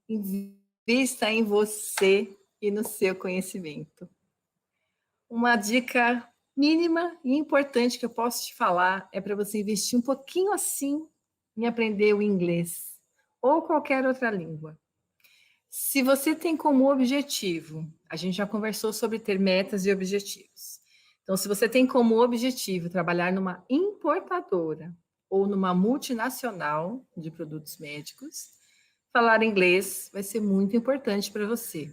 Invista em você e no seu conhecimento. Uma dica mínima e importante que eu posso te falar é para você investir um pouquinho assim em aprender o inglês ou qualquer outra língua. Se você tem como objetivo, a gente já conversou sobre ter metas e objetivos. Então, se você tem como objetivo trabalhar numa importadora ou numa multinacional de produtos médicos, falar inglês vai ser muito importante para você.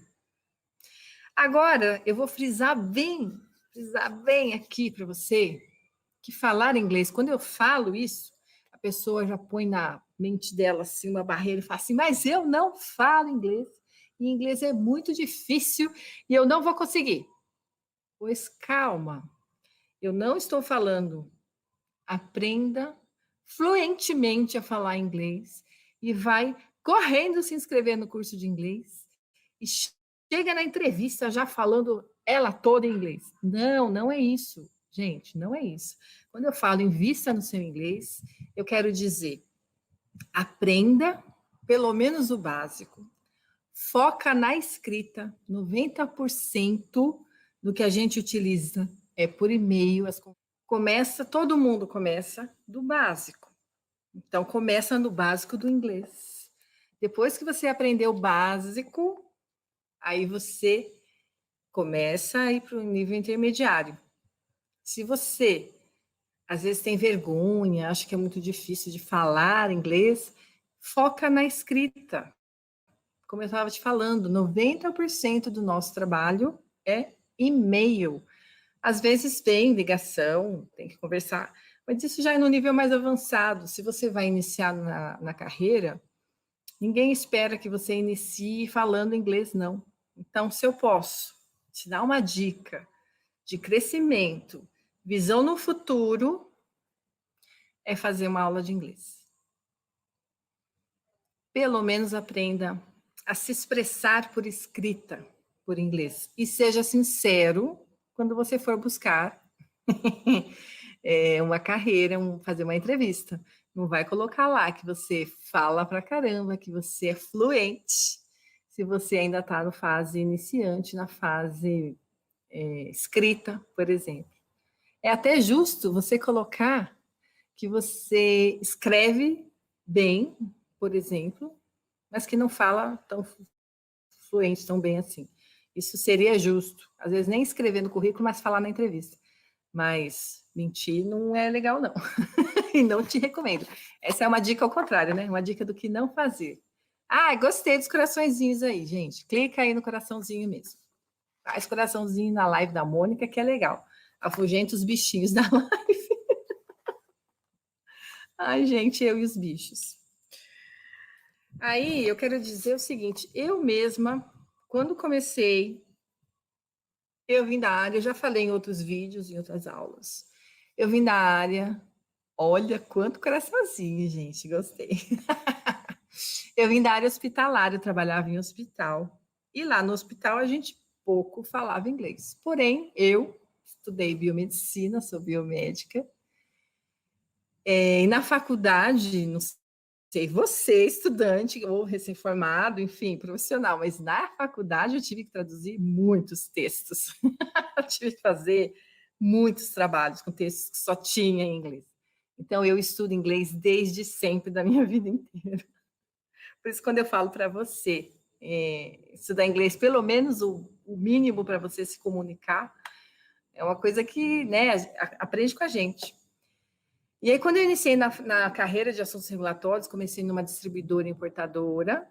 Agora, eu vou frisar bem aqui para você que falar inglês, quando eu falo isso, a pessoa já põe na mente dela assim uma barreira e fala assim: mas eu não falo inglês, e inglês é muito difícil e eu não vou conseguir. Pois calma, eu não estou falando. Aprenda fluentemente a falar inglês e vai correndo se inscrever no curso de inglês e chega na entrevista já falando ela toda em inglês. Não, não é isso, gente, não é isso. Quando eu falo invista no seu inglês, eu quero dizer, aprenda pelo menos o básico. Foca na escrita. 90% do que a gente utiliza é por e-mail. Todo mundo começa do básico. Então, começa no básico do inglês. Depois que você aprender o básico, aí você começa a ir para o nível intermediário. Se você, às vezes, tem vergonha, acha que é muito difícil de falar inglês, foca na escrita. Como eu estava te falando, 90% do nosso trabalho é e-mail. Às vezes tem ligação, tem que conversar, mas isso já é no nível mais avançado. Se você vai iniciar na carreira, ninguém espera que você inicie falando inglês, não. Então, se eu posso te dar uma dica de crescimento, visão no futuro, é fazer uma aula de inglês. Pelo menos aprenda a se expressar por escrita, por inglês. E seja sincero quando você for buscar uma carreira, fazer uma entrevista. Não vai colocar lá que você fala pra caramba, que você é fluente, se você ainda está na fase iniciante, na fase escrita, por exemplo. É até justo você colocar que você escreve bem, por exemplo, mas que não fala tão fluente, tão bem assim. Isso seria justo. Às vezes nem escrever no currículo, mas falar na entrevista. Mas mentir não é legal, não. E não te recomendo. Essa é uma dica ao contrário, né? Uma dica do que não fazer. Ah, gostei dos coraçõezinhos aí, gente. Clica aí no coraçãozinho mesmo. Faz coraçãozinho na live da Mônica, que é legal. Afugenta os bichinhos da live. Ai, gente, eu e os bichos. Aí, eu quero dizer o seguinte. Eu mesma, quando comecei, eu vim da área, eu já falei em outros vídeos, em outras aulas. Eu vim da área. Olha quanto coraçãozinho, gente, gostei. Eu vim da área hospitalar, eu trabalhava em hospital. E lá no hospital a gente pouco falava inglês. Porém, eu estudei biomedicina, sou biomédica. E na faculdade, não sei, você, estudante ou recém-formado, enfim, profissional, mas na faculdade eu tive que traduzir muitos textos. Eu tive que fazer muitos trabalhos com textos que só tinha em inglês. Então, eu estudo inglês desde sempre, da minha vida inteira. Por isso, quando eu falo para você estudar inglês, pelo menos o mínimo para você se comunicar, é uma coisa que, né, aprende com a gente. E aí, quando eu iniciei na carreira de assuntos regulatórios, comecei numa distribuidora e importadora.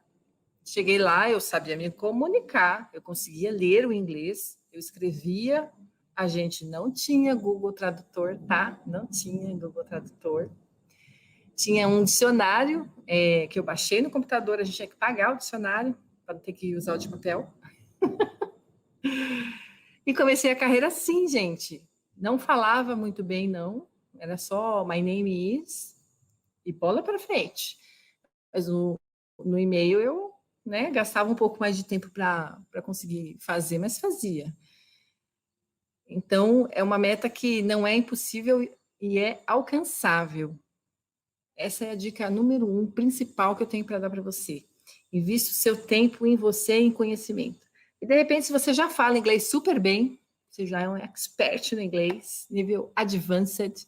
Cheguei lá, eu sabia me comunicar, eu conseguia ler o inglês, eu escrevia. A gente não tinha Google Tradutor, tá? Não tinha Google Tradutor. Tinha um dicionário que eu baixei no computador, a gente tinha que pagar o dicionário para não ter que usar o de papel. E comecei a carreira assim, gente. Não falava muito bem, não. Era só my name is e bola para frente. Mas no e-mail eu gastava um pouco mais de tempo para conseguir fazer, mas fazia. Então, é uma meta que não é impossível e é alcançável. Essa é a dica número 1, principal que eu tenho para dar para você. Invista o seu tempo em você e em conhecimento. E, de repente, se você já fala inglês super bem, você já é um expert no inglês, nível advanced,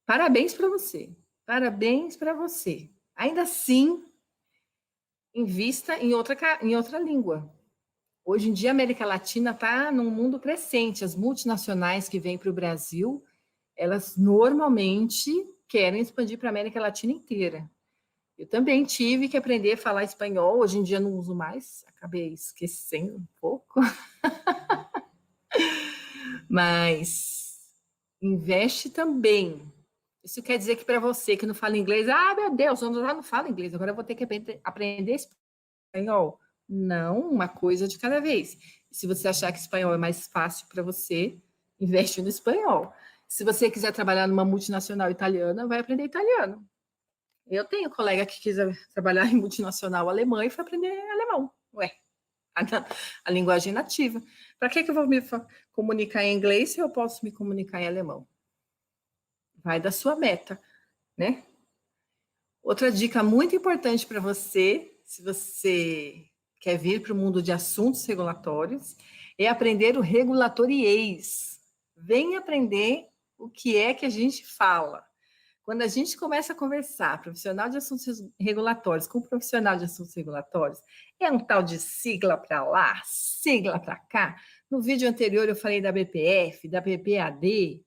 parabéns para você. Parabéns para você. Ainda assim, invista em outra língua. Hoje em dia, a América Latina está num mundo crescente. As multinacionais que vêm para o Brasil, elas normalmente querem expandir para a América Latina inteira. Eu também tive que aprender a falar espanhol. Hoje em dia não uso mais, acabei esquecendo um pouco. Mas investe também. Isso quer dizer que para você que não fala inglês, meu Deus, eu já não falo inglês, agora eu vou ter que aprender espanhol. Não, uma coisa de cada vez. Se você achar que espanhol é mais fácil para você, investe no espanhol. Se você quiser trabalhar numa multinacional italiana, vai aprender italiano. Eu tenho colega que quis trabalhar em multinacional alemã e foi aprender alemão. Ué, a linguagem nativa. Para que eu vou me comunicar em inglês se eu posso me comunicar em alemão? Vai da sua meta, né? Outra dica muito importante para você, se você quer vir para o mundo de assuntos regulatórios, é aprender o regulatoriês. Vem aprender o que é que a gente fala. Quando a gente começa a conversar, profissional de assuntos regulatórios com profissional de assuntos regulatórios, é um tal de sigla para lá, sigla para cá. No vídeo anterior eu falei da BPF, da BPAD,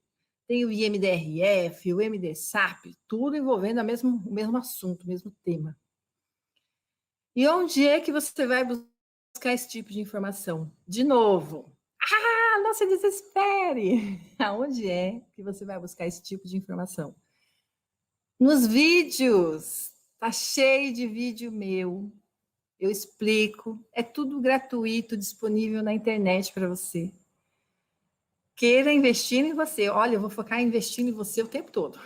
tem o IMDRF, o MDSAP, tudo envolvendo o mesmo assunto, o mesmo tema. E onde é que você vai buscar esse tipo de informação? De novo, não se desespere! Aonde é que você vai buscar esse tipo de informação? Nos vídeos, tá cheio de vídeo meu. Eu explico, é tudo gratuito, disponível na internet para você. Queira investir em você. Olha, eu vou focar em investir em você o tempo todo.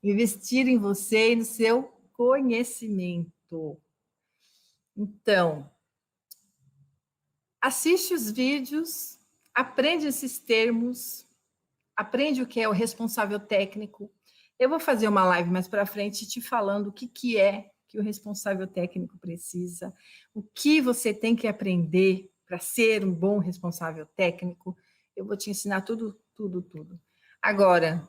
Investir em você e no seu conhecimento. Então, assiste os vídeos, aprende esses termos, aprende o que é o responsável técnico. Eu vou fazer uma live mais para frente te falando o que é que o responsável técnico precisa, o que você tem que aprender para ser um bom responsável técnico. Eu vou te ensinar tudo. Agora,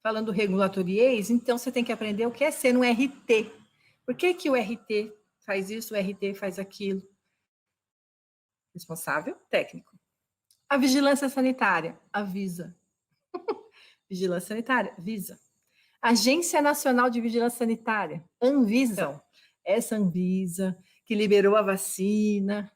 falando do regulatoriês, então você tem que aprender o que é ser um RT. Por que o RT faz isso, o RT faz aquilo? Responsável técnico. A vigilância sanitária, avisa. Vigilância sanitária, visa. Agência Nacional de Vigilância Sanitária, Anvisa. Então, essa Anvisa que liberou a vacina.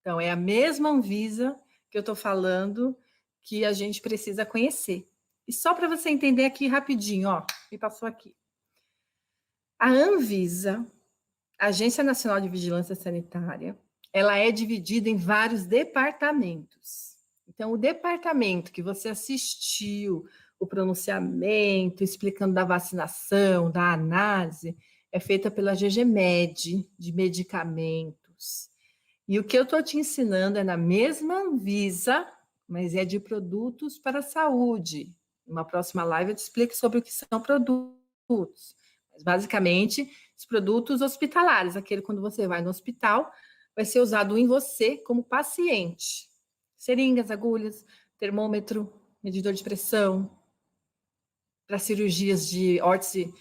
Então, é a mesma Anvisa que eu estou falando que a gente precisa conhecer. E só para você entender aqui rapidinho, ó, me passou aqui. A Anvisa, Agência Nacional de Vigilância Sanitária, ela é dividida em vários departamentos. Então, o departamento que você assistiu, o pronunciamento, explicando da vacinação, da análise, é feita pela GGMed, de medicamentos. E o que eu estou te ensinando é na mesma Anvisa, mas é de produtos para a saúde. Numa próxima live eu te explico sobre o que são produtos. Mas, basicamente, os produtos hospitalares, aquele quando você vai no hospital, vai ser usado em você como paciente. Seringas, agulhas, termômetro, medidor de pressão, para cirurgias de órtese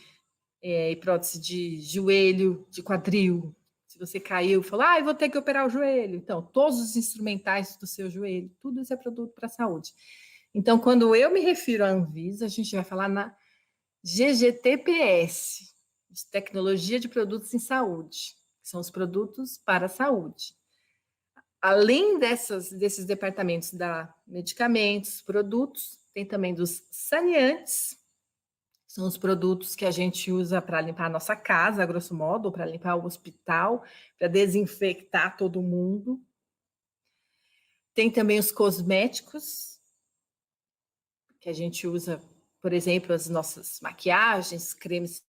e prótese de joelho, de quadril. Se você caiu e falou, eu vou ter que operar o joelho. Então, todos os instrumentais do seu joelho, tudo isso é produto para a saúde. Então, quando eu me refiro à Anvisa, a gente vai falar na GGTPS, Tecnologia de Produtos em Saúde, que são os produtos para a saúde. Além desses departamentos da medicamentos, produtos, tem também dos saneantes, são os produtos que a gente usa para limpar a nossa casa, a grosso modo, para limpar o hospital, para desinfectar todo mundo. Tem também os cosméticos, que a gente usa, por exemplo, as nossas maquiagens, cremes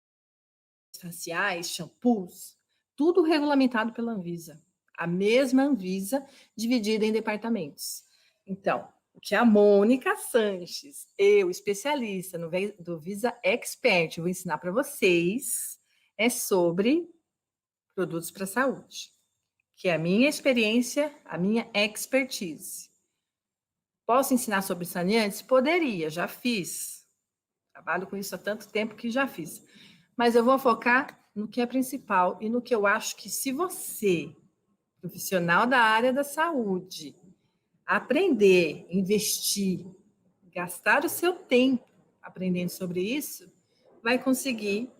faciais, shampoos, tudo regulamentado pela Anvisa. A mesma Anvisa dividida em departamentos. Então, o que a Mônica Sanches, eu, especialista do Visa Expert, vou ensinar para vocês é sobre produtos para a saúde, que é a minha experiência, a minha expertise. Posso ensinar sobre saneantes? Poderia, já fiz. Trabalho com isso há tanto tempo que já fiz. Mas eu vou focar no que é principal e no que eu acho que se você, profissional da área da saúde, aprender, investir, gastar o seu tempo aprendendo sobre isso, vai conseguir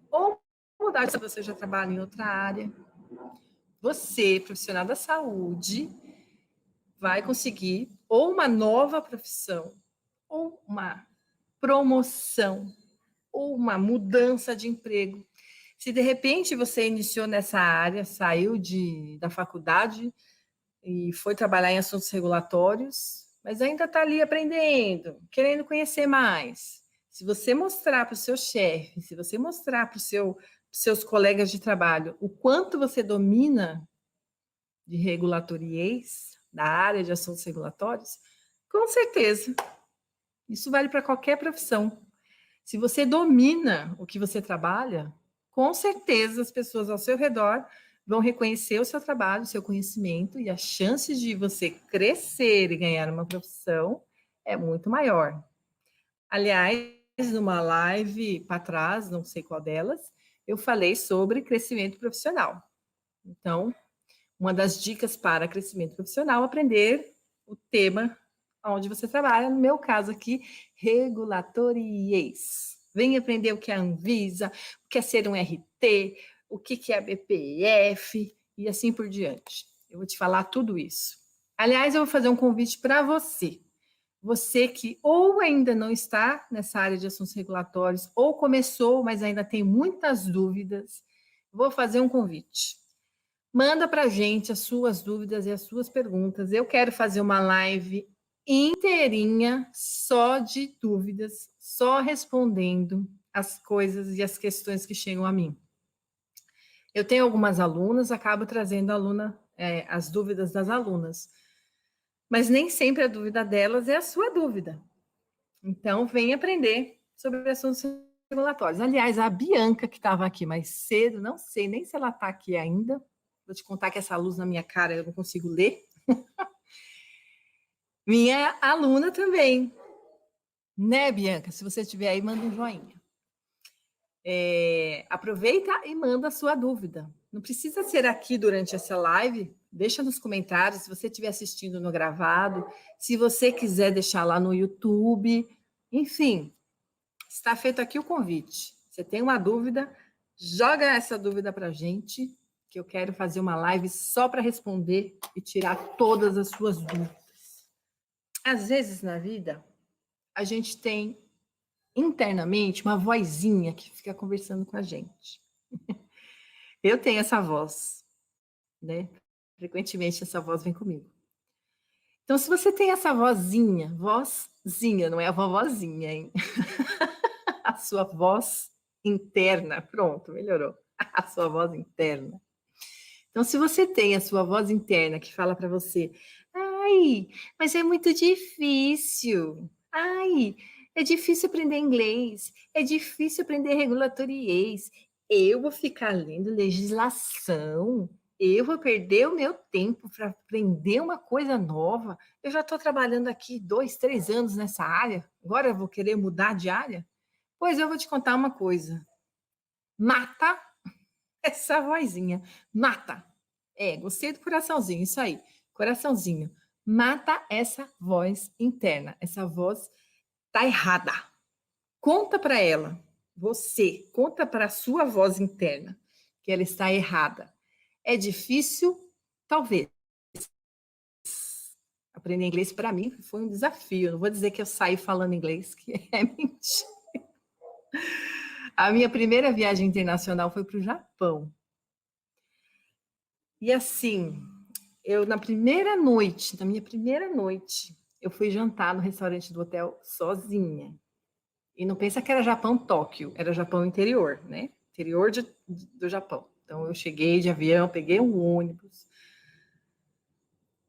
ou mudar se você já trabalha em outra área. Você, profissional da saúde, vai conseguir ou uma nova profissão, ou uma promoção, ou uma mudança de emprego. Se de repente você iniciou nessa área, saiu da faculdade e foi trabalhar em assuntos regulatórios, mas ainda está ali aprendendo, querendo conhecer mais. Se você mostrar para o seu chefe, se você mostrar para os seus colegas de trabalho o quanto você domina de regulatorias, da área de assuntos regulatórios, com certeza, isso vale para qualquer profissão. Se você domina o que você trabalha, com certeza as pessoas ao seu redor vão reconhecer o seu trabalho, o seu conhecimento, e as chances de você crescer e ganhar uma profissão é muito maior. Aliás, numa live para trás, não sei qual delas, eu falei sobre crescimento profissional. Então, uma das dicas para crescimento profissional, aprender o tema onde você trabalha, no meu caso aqui, regulatorias. Vem aprender o que é a Anvisa, o que é ser um RT, o que é a BPF e assim por diante. Eu vou te falar tudo isso. Aliás, eu vou fazer um convite para você. Você que ou ainda não está nessa área de assuntos regulatórios, ou começou, mas ainda tem muitas dúvidas, vou fazer um convite. Manda para a gente as suas dúvidas e as suas perguntas. Eu quero fazer uma live inteirinha só de dúvidas, só respondendo as coisas e as questões que chegam a mim. Eu tenho algumas alunas, acabo trazendo as dúvidas das alunas, mas nem sempre a dúvida delas é a sua dúvida. Então, vem aprender sobre assuntos regulatórios. Aliás, a Bianca, que estava aqui mais cedo, não sei nem se ela está aqui ainda. Vou te contar que essa luz na minha cara eu não consigo ler. Minha aluna também. Né, Bianca? Se você estiver aí, manda um joinha. Aproveita e manda a sua dúvida. Não precisa ser aqui durante essa live. Deixa nos comentários se você estiver assistindo no gravado. Se você quiser deixar lá no YouTube. Enfim, está feito aqui o convite. Você tem uma dúvida, joga essa dúvida para a gente, que eu quero fazer uma live só para responder e tirar todas as suas dúvidas. Às vezes na vida, a gente tem internamente uma vozinha que fica conversando com a gente. Eu tenho essa voz, né? Frequentemente essa voz vem comigo. Então, se você tem essa vozinha, não é a vovozinha, hein? A sua voz interna, pronto, melhorou. A sua voz interna. Então, se você tem a sua voz interna que fala para você, ai, mas é muito difícil. Ai, é difícil aprender inglês. É difícil aprender regulatorias. Eu vou ficar lendo legislação. Eu vou perder o meu tempo para aprender uma coisa nova. Eu já estou trabalhando aqui 2, 3 anos nessa área. Agora eu vou querer mudar de área? Pois eu vou te contar uma coisa. Mata essa vozinha. Mata. Gostei do coraçãozinho, isso aí. Coraçãozinho. Mata essa voz interna. Essa voz tá errada. Conta para ela. Você, conta para a sua voz interna que ela está errada. É difícil? Talvez. Aprender inglês para mim foi um desafio. Não vou dizer que eu saí falando inglês, que é mentira. A minha primeira viagem internacional foi para o Japão. E assim, na minha primeira noite, eu fui jantar no restaurante do hotel sozinha. E não pensa que era Japão Tóquio, era Japão interior, né? Interior do Japão. Então eu cheguei de avião, peguei um ônibus.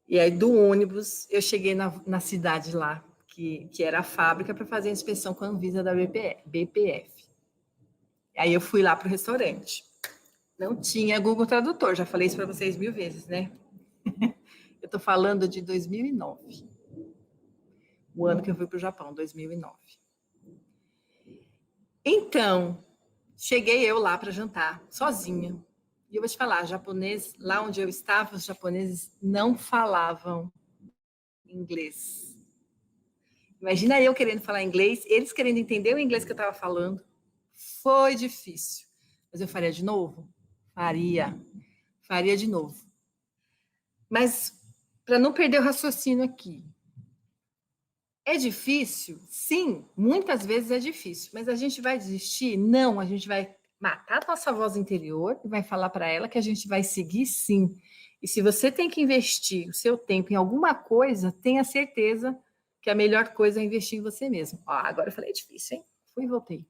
E aí do ônibus eu cheguei na cidade lá, que era a fábrica, para fazer a inspeção com a Anvisa da BPF. Aí eu fui lá para o restaurante. Não tinha Google Tradutor, já falei isso para vocês 1000 vezes, né? Eu estou falando de 2009, o ano que eu fui para o Japão, 2009. Então, cheguei eu lá para jantar, sozinha. E eu vou te falar, japonês, lá onde eu estava, os japoneses não falavam inglês. Imagina eu querendo falar inglês, eles querendo entender o inglês que eu estava falando. Foi difícil. Mas eu faria de novo? Faria de novo. Mas, para não perder o raciocínio aqui, é difícil? Sim, muitas vezes é difícil. Mas a gente vai desistir? Não, a gente vai matar a nossa voz interior e vai falar para ela que a gente vai seguir sim. E se você tem que investir o seu tempo em alguma coisa, tenha certeza que a melhor coisa é investir em você mesmo. Ó, agora eu falei difícil, hein? Fui e voltei.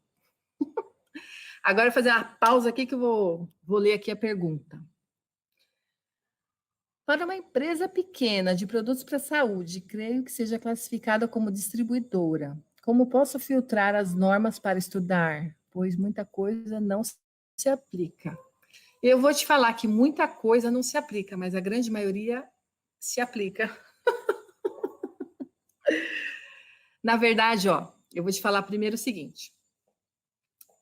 Agora eu vou fazer uma pausa aqui que eu vou ler aqui a pergunta. Para uma empresa pequena de produtos para a saúde, creio que seja classificada como distribuidora. Como posso filtrar as normas para estudar? Pois muita coisa não se aplica. Eu vou te falar que muita coisa não se aplica, mas a grande maioria se aplica. Na verdade, ó, eu vou te falar primeiro o seguinte.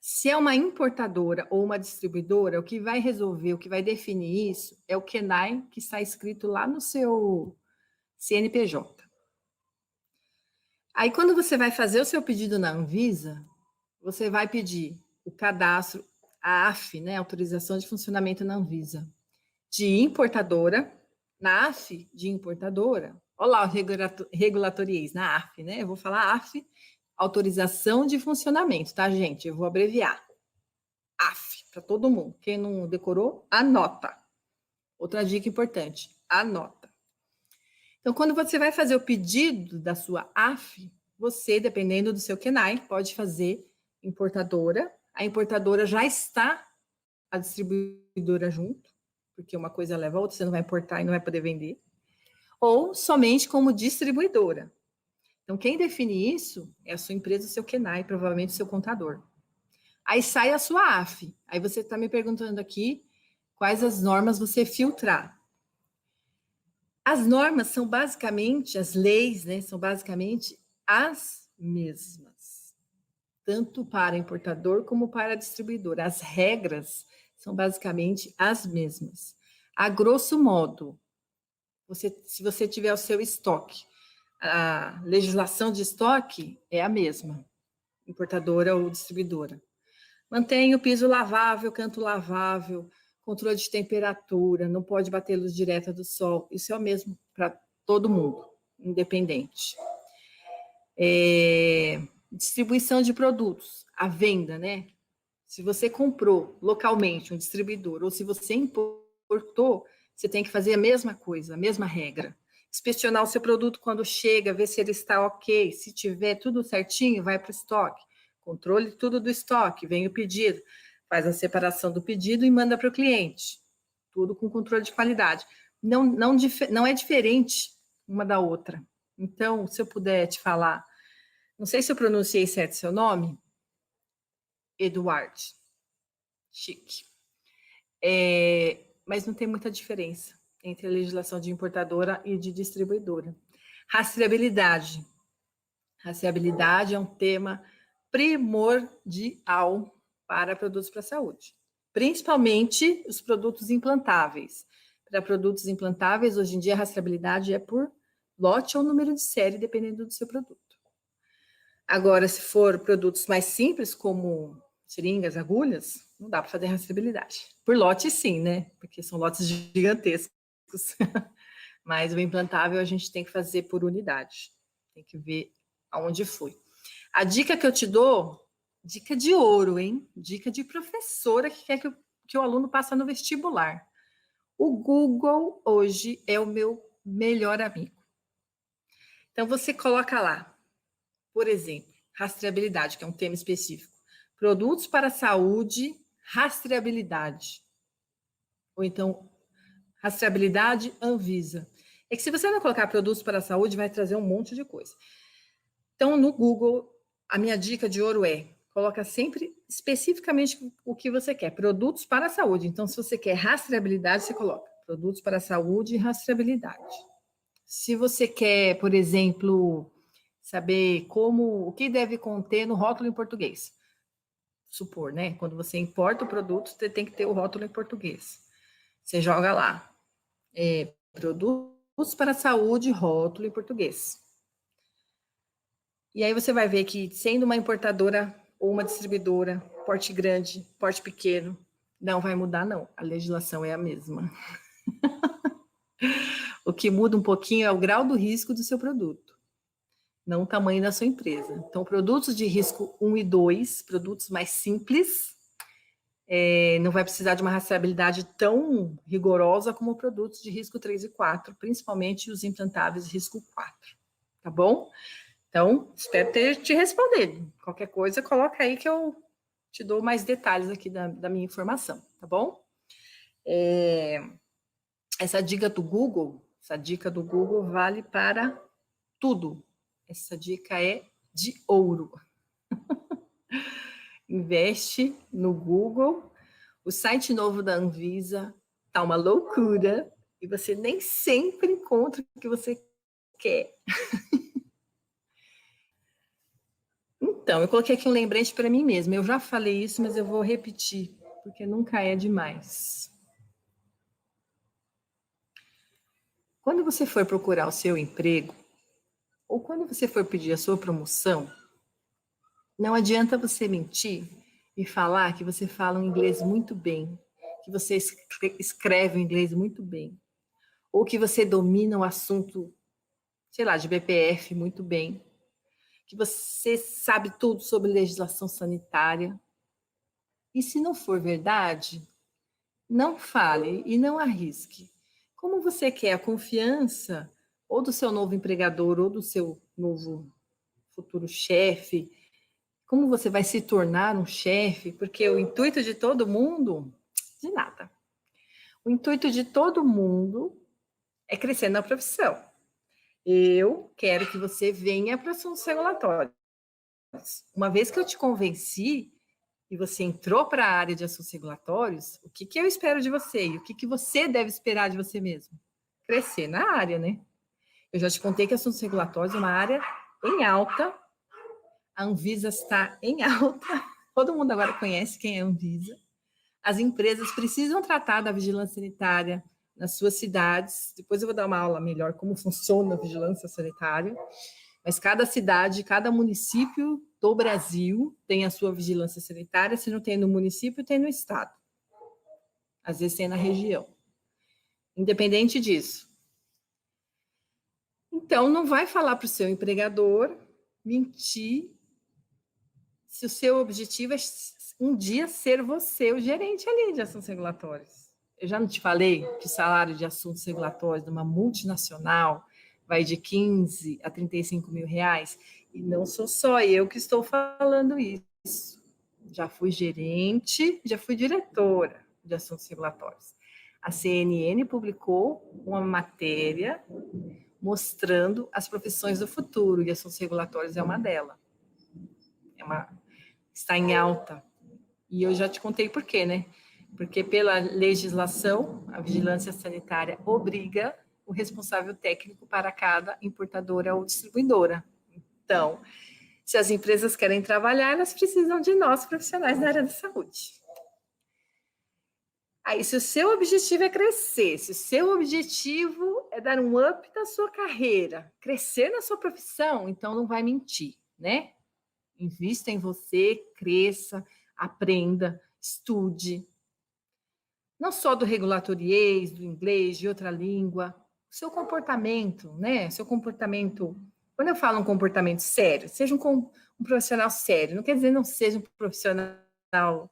Se é uma importadora ou uma distribuidora, o que vai resolver, o que vai definir isso é o KENAI que está escrito lá no seu CNPJ. Aí, quando você vai fazer o seu pedido na Anvisa, você vai pedir o cadastro, a AF, né, autorização de funcionamento na Anvisa, de importadora, na AF de importadora. Olha lá o regulatoriês, na AF, né? Eu vou falar AF, autorização de funcionamento, tá, gente? Eu vou abreviar. AF, para todo mundo. Quem não decorou, anota. Outra dica importante, anota. Então, quando você vai fazer o pedido da sua AF, você, dependendo do seu KENAI, pode fazer importadora. A importadora já está a distribuidora junto, porque uma coisa leva a outra, você não vai importar e não vai poder vender. Ou somente como distribuidora. Então, quem define isso é a sua empresa, o seu KENAI, provavelmente o seu contador. Aí sai a sua AF. Aí você está me perguntando aqui quais as normas você filtrar. As normas são basicamente, as leis, né, são basicamente as mesmas, tanto para importador como para distribuidor. As regras são basicamente as mesmas. A grosso modo, se você tiver o seu estoque, a legislação de estoque é a mesma, importadora ou distribuidora. Mantenha o piso lavável, canto lavável, controle de temperatura, não pode bater luz direta do sol. Isso é o mesmo para todo mundo, independente. Distribuição de produtos, a venda, né? Se você comprou localmente um distribuidor ou se você importou, você tem que fazer a mesma coisa, a mesma regra. Inspecionar o seu produto quando chega, ver se ele está ok. Se tiver tudo certinho, vai para o estoque. Controle tudo do estoque, vem o pedido, faz a separação do pedido e manda para o cliente. Tudo com controle de qualidade. Não é diferente uma da outra. Então, se eu puder te falar, não sei se eu pronunciei certo seu nome, Eduardo. Chique. Mas não tem muita diferença entre a legislação de importadora e de distribuidora. Rastreabilidade. Rastreabilidade é um tema primordial para produtos para a saúde, principalmente os produtos implantáveis. Para produtos implantáveis, hoje em dia, a rastreabilidade é por lote ou número de série, dependendo do seu produto. Agora, se for produtos mais simples, como seringas, agulhas, não dá para fazer rastreabilidade. Por lote, sim, né? Porque são lotes gigantescos. Mas o implantável a gente tem que fazer por unidade. Tem que ver aonde foi. A dica que eu te dou, dica de ouro, hein? Dica de professora que quer que o aluno passe no vestibular. O Google hoje é o meu melhor amigo. Então, você coloca lá, por exemplo, rastreabilidade, que é um tema específico. Produtos para a saúde, rastreabilidade. Ou então, rastreabilidade Anvisa. É que se você não colocar produtos para a saúde, vai trazer um monte de coisa. Então, no Google, a minha dica de ouro é coloca sempre especificamente o que você quer. Produtos para a saúde. Então, se você quer rastreabilidade, você coloca produtos para a saúde e rastreabilidade. Se você quer, por exemplo, saber o que deve conter no rótulo em português. Supor, né? Quando você importa o produto, você tem que ter o rótulo em português. Você joga lá, produtos para a saúde, rótulo em português. E aí você vai ver que, sendo uma importadora ou uma distribuidora, porte grande, porte pequeno, não vai mudar, não. A legislação é a mesma. O que muda um pouquinho é o grau do risco do seu produto, não o tamanho da sua empresa. Então, produtos de risco 1 e 2, produtos mais simples, não vai precisar de uma rastreabilidade tão rigorosa como produtos de risco 3 e 4, principalmente os implantáveis de risco 4. Tá bom? Então, espero ter te respondido. Qualquer coisa, coloca aí que eu te dou mais detalhes aqui da minha informação, tá bom? Essa dica do Google vale para tudo. Essa dica é de ouro. Investe no Google. O site novo da Anvisa tá uma loucura e você nem sempre encontra o que você quer. Então, eu coloquei aqui um lembrete para mim mesma. Eu já falei isso, mas eu vou repetir, porque nunca é demais. Quando você for procurar o seu emprego, ou quando você for pedir a sua promoção, não adianta você mentir e falar que você fala um inglês muito bem, que você escreve o inglês muito bem, ou que você domina o assunto, sei lá, de BPF muito bem, que você sabe tudo sobre legislação sanitária. E se não for verdade, não fale e não arrisque. Como você quer a confiança ou do seu novo empregador ou do seu novo futuro chefe, como você vai se tornar um chefe, porque o intuito de todo mundo, de nada. O intuito de todo mundo é crescer na profissão. Eu quero que você venha para assuntos regulatórios. Uma vez que eu te convenci e você entrou para a área de assuntos regulatórios, o que eu espero de você e o que você deve esperar de você mesmo? Crescer na área, né? Eu já te contei que assuntos regulatórios é uma área em alta. A Anvisa está em alta. Todo mundo agora conhece quem é a Anvisa. As empresas precisam tratar da vigilância sanitária nas suas cidades. Depois eu vou dar uma aula melhor como funciona a vigilância sanitária. Mas cada cidade, cada município do Brasil tem a sua vigilância sanitária. Se não tem no município, tem no estado. Às vezes tem na região. Independente disso. Então, não vai falar para o seu empregador mentir se o seu objetivo é um dia ser você o gerente ali de assuntos regulatórios. Eu já não te falei que o salário de assuntos regulatórios de uma multinacional vai de 15 a 35 mil reais? E não sou só eu que estou falando isso. Já fui gerente, já fui diretora de assuntos regulatórios. A CNN publicou uma matéria mostrando as profissões do futuro, e assuntos regulatórios é uma delas. Está em alta. E eu já te contei por quê, né? Porque pela legislação, a vigilância sanitária obriga o responsável técnico para cada importadora ou distribuidora. Então, se as empresas querem trabalhar, elas precisam de nós, profissionais da área da saúde. Aí, se o seu objetivo é crescer, se o seu objetivo é dar um up na sua carreira, crescer na sua profissão, então não vai mentir, né? Invista em você, cresça, aprenda, estude. Não só do regulatoriês, do inglês, de outra língua. O seu comportamento, né? Seu comportamento. Quando eu falo um comportamento sério, seja um profissional sério. Não quer dizer não seja um profissional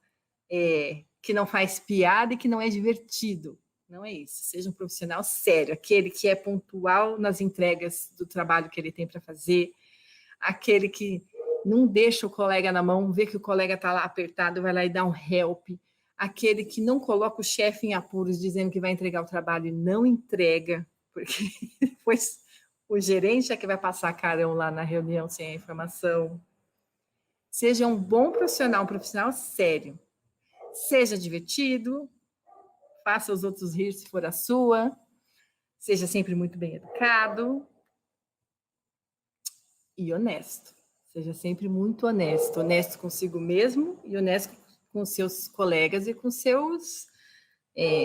que não faz piada e que não é divertido. Não é isso. Seja um profissional sério, aquele que é pontual nas entregas do trabalho que ele tem para fazer, aquele que não deixa o colega na mão, vê que o colega está lá apertado, vai lá e dá um help. Aquele que não coloca o chefe em apuros dizendo que vai entregar o trabalho e não entrega, porque depois o gerente é que vai passar carão lá na reunião sem a informação. Seja um bom profissional, um profissional sério. Seja divertido, faça os outros rir se for a sua, seja sempre muito bem educado e honesto. Seja sempre muito honesto. Honesto consigo mesmo e honesto com seus colegas e com seus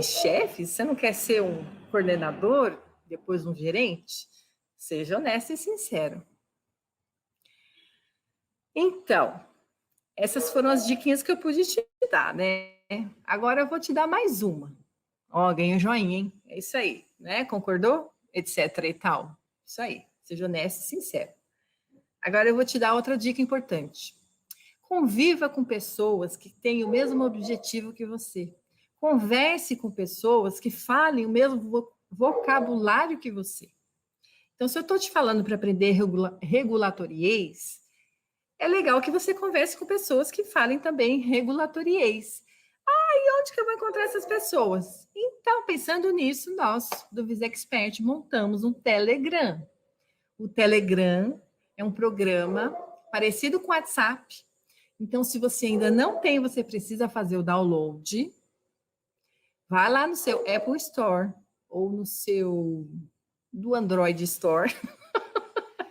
chefes. Você não quer ser um coordenador, depois um gerente? Seja honesto e sincero. Então, essas foram as diquinhas que eu pude te dar, né? Agora eu vou te dar mais uma. Ó, ganha joinha, hein? É isso aí, né? Concordou? Etc e tal. Isso aí. Seja honesto e sincero. Agora eu vou te dar outra dica importante. Conviva com pessoas que têm o mesmo objetivo que você. Converse com pessoas que falem o mesmo vocabulário que você. Então, se eu estou te falando para aprender regulatoriês, é legal que você converse com pessoas que falem também regulatoriês. E onde que eu vou encontrar essas pessoas? Então, pensando nisso, nós, do Visa Expert, montamos um Telegram. O Telegram é um programa parecido com o WhatsApp. Então, se você ainda não tem, você precisa fazer o download. Vai lá no seu Apple Store ou no seu do Android Store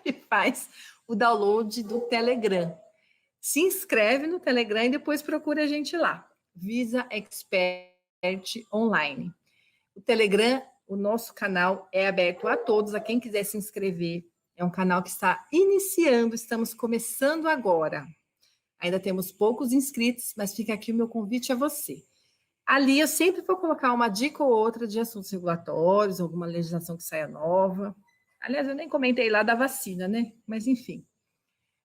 e faz o download do Telegram. Se inscreve no Telegram e depois procura a gente lá. Visa Expert Online. O Telegram, o nosso canal é aberto a todos, a quem quiser se inscrever. É um canal que está iniciando, estamos começando agora. Ainda temos poucos inscritos, mas fica aqui o meu convite a você. Ali eu sempre vou colocar uma dica ou outra de assuntos regulatórios, alguma legislação que saia nova. Aliás, eu nem comentei lá da vacina, né? Mas enfim.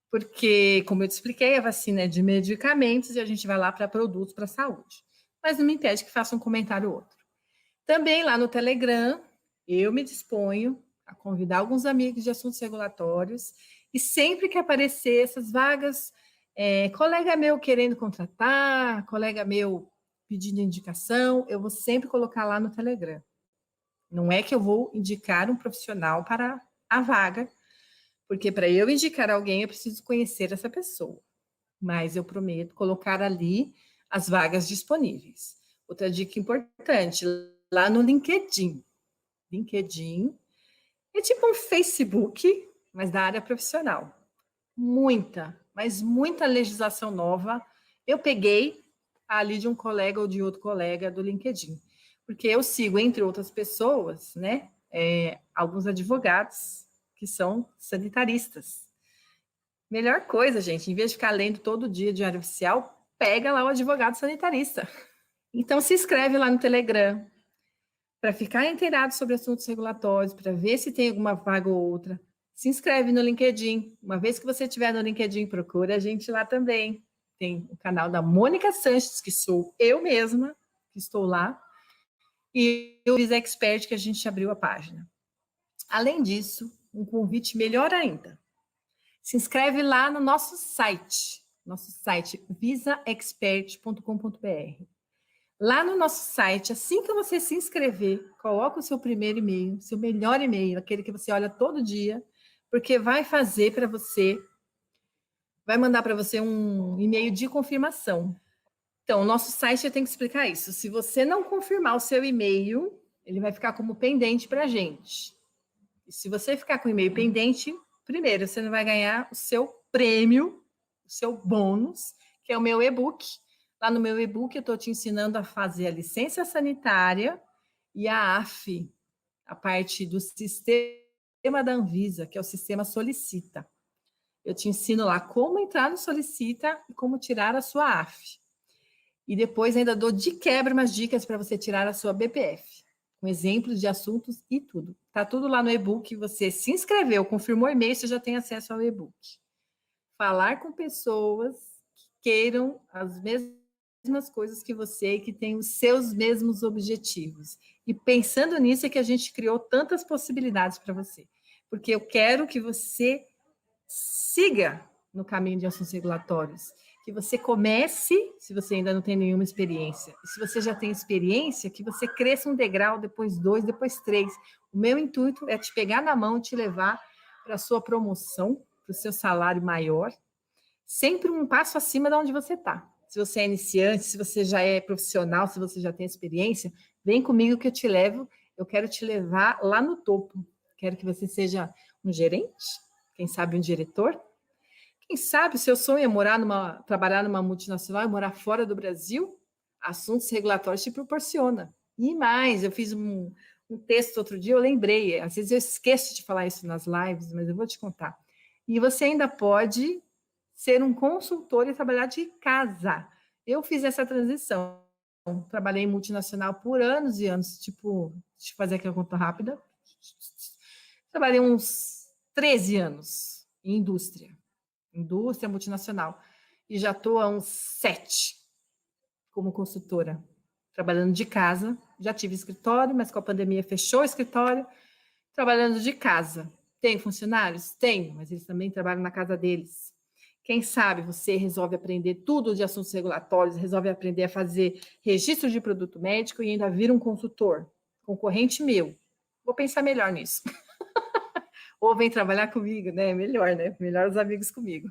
Porque, como eu te expliquei, a vacina é de medicamentos e a gente vai lá para produtos para a saúde. Mas não me impede que faça um comentário ou outro. Também lá no Telegram, eu me disponho a convidar alguns amigos de assuntos regulatórios e sempre que aparecer essas vagas, colega meu querendo contratar, colega meu pedindo indicação, eu vou sempre colocar lá no Telegram. Não é que eu vou indicar um profissional para a vaga, porque para eu indicar alguém eu preciso conhecer essa pessoa. Mas eu prometo colocar ali as vagas disponíveis. Outra dica importante, lá no LinkedIn. LinkedIn é tipo um Facebook, mas da área profissional. Muita, mas muita legislação nova eu peguei ali de um colega ou de outro colega do LinkedIn. Porque eu sigo, entre outras pessoas, né, alguns advogados que são sanitaristas. Melhor coisa, gente, em vez de ficar lendo todo dia diário oficial, pega lá o advogado sanitarista. Então, se inscreve lá no Telegram para ficar inteirado sobre assuntos regulatórios, para ver se tem alguma vaga ou outra. Se inscreve no LinkedIn. Uma vez que você estiver no LinkedIn, procura a gente lá também. Tem o canal da Mônica Sanches, que sou eu mesma, que estou lá, e o Visa Expert, que a gente abriu a página. Além disso, um convite melhor ainda. Se inscreve lá no nosso site visaexpert.com.br. Lá no nosso site, assim que você se inscrever, coloca o seu primeiro e-mail, seu melhor e-mail, aquele que você olha todo dia, porque vai mandar para você um e-mail de confirmação. Então, o nosso site tem que explicar isso. Se você não confirmar o seu e-mail, ele vai ficar como pendente para a gente. E se você ficar com o e-mail pendente, primeiro, você não vai ganhar o seu prêmio, o seu bônus, que é o meu e-book. Lá no meu e-book, eu estou te ensinando a fazer a licença sanitária e a AF, a parte do sistema da Anvisa, que é o sistema Solicita. Eu te ensino lá como entrar no Solicita e como tirar a sua AF. E depois ainda dou de quebra umas dicas para você tirar a sua BPF, com exemplos de assuntos e tudo. Tá tudo lá no e-book. Você se inscreveu, confirmou o e-mail, você já tem acesso ao e-book. Falar com pessoas que queiram as mesmas coisas que você e que têm os seus mesmos objetivos. E pensando nisso é que a gente criou tantas possibilidades para você. Porque eu quero que você siga no caminho de assuntos regulatórios, que você comece, se você ainda não tem nenhuma experiência, e se você já tem experiência, que você cresça um degrau, depois 2, depois 3. O meu intuito é te pegar na mão e te levar para a sua promoção, para o seu salário maior, sempre um passo acima de onde você está. Se você é iniciante, se você já é profissional, se você já tem experiência, vem comigo que eu te levo. Eu quero te levar lá no topo. Quero que você seja um gerente, quem sabe um diretor. Quem sabe o seu sonho é trabalhar numa multinacional e morar fora do Brasil? Assuntos regulatórios te proporciona. E mais, eu fiz um texto outro dia, eu lembrei, às vezes eu esqueço de falar isso nas lives, mas eu vou te contar. E você ainda pode ser um consultor e trabalhar de casa. Eu fiz essa transição. Trabalhei em multinacional por anos e anos, tipo, deixa eu fazer aqui a conta rápida. Trabalhei uns 13 anos em indústria multinacional. E já estou há uns 7 como consultora, trabalhando de casa. Já tive escritório, mas com a pandemia fechou o escritório. Trabalhando de casa. Tem funcionários? Tenho, mas eles também trabalham na casa deles. Quem sabe você resolve aprender tudo de assuntos regulatórios, resolve aprender a fazer registro de produto médico e ainda vira um consultor, concorrente meu. Vou pensar melhor nisso. Ou vem trabalhar comigo, né? Melhor, né? Melhor os amigos comigo.